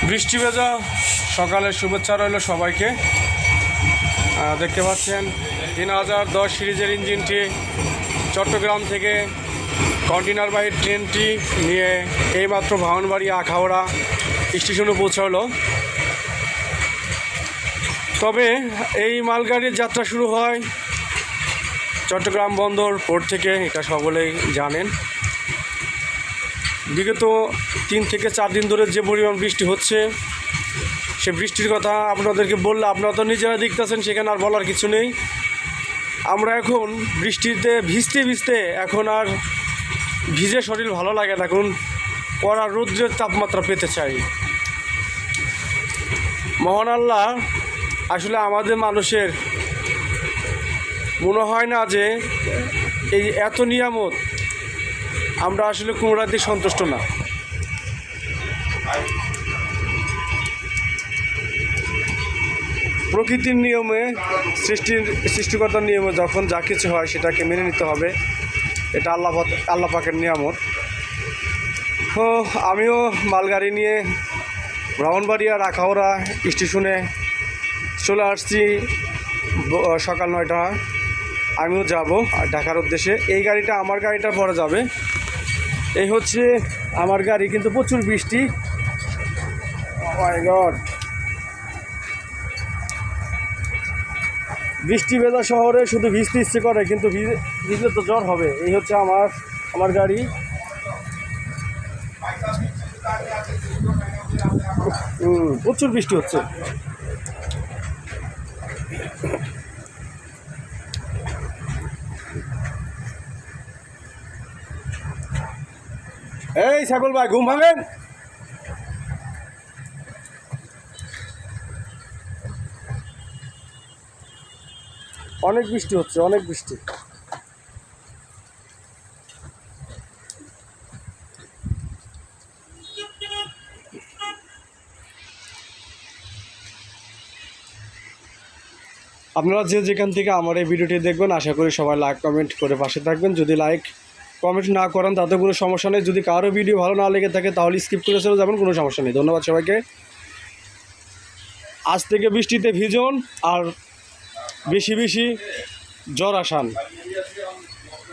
বৃষ্টি ভেজা সকালের শুভেচ্ছা রইল সবাইকে। দেখতে পাচ্ছেন 3010 সিরিজের ইঞ্জিনটি চট্টগ্রাম থেকে কন্টেনারবাহী ট্রেনটি নিয়ে এইমাত্র ভাওয়ানবাড়ি আখাউড়া স্টেশনে পৌঁছালো। তবে এই মালগাড়ির যাত্রা শুরু হয় চট্টগ্রাম বন্দর পোর্ট থেকে, এটা সকলেই জানেন। বিগত 3 থেকে 4 দিন ধরে যে পরিমাণ বৃষ্টি হচ্ছে, সে বৃষ্টির কথা আপনাদেরকে বললে আপনারা তো নিজেরা দেখতেছেন, সেখানে আর বলার কিছু নেই। আমরা এখন বৃষ্টিতে ভিজতে ভিজতে এখন আর ভিজে শরীর ভালো লাগে না, এখন কড়া রৌদ্রের তাপমাত্রা পেতে চাই। মহান আল্লাহ আসলে আমাদের মানুষের মনে হয় না যে এই এত নিয়ামত আমরা আসলে কোনোটাতেই সন্তুষ্ট না। প্রকৃতির নিয়মে সৃষ্টিকর্তার নিয়মে যখন যা কিছু হয় সেটাকে মেনে নিতে হবে, এটা আল্লাহ পাকের নিয়ামত। তো আমিও মালগাড়ি নিয়ে ব্রাহ্মণবাড়িয়া আখাউড়া স্টেশনে চলে আসছি সকাল 9টা। আমিও যাব ঢাকার উদ্দেশ্যে। এই গাড়িটা আমার গাড়িটার পরে যাবে। এই হচ্ছে আমার গাড়ি, কিন্তু প্রচুর বৃষ্টি। মাই গড, বৃষ্টি ভেজা শহরে শুধু ভিজতে ইচ্ছে করে, কিন্তু ভিজলে তো জ্বর হবে। এই হচ্ছে আমার গাড়ি। প্রচুর বৃষ্টি হচ্ছে। এই সাইফুল ভাই, ঘুম ভাঙেন। অনেক বৃষ্টি হচ্ছে, অনেক বৃষ্টি। আপনারা যেখান থেকে আমার এই ভিডিওটি দেখবেন, আশা করি সবাই লাইক কমেন্ট করে পাশে থাকবেন। যদি লাইক কমেন্ট না করেন তাতে কোনো সমস্যা নেই। যদি কারো ভিডিও ভালো না লেগে থাকে তাহলে স্কিপ করে চলে যাবেন, কোনো সমস্যা নেই। ধন্যবাদ সবাইকে। আজ থেকে বৃষ্টিতে ভিজুন আর বেশি বেশি জ্বর আসান।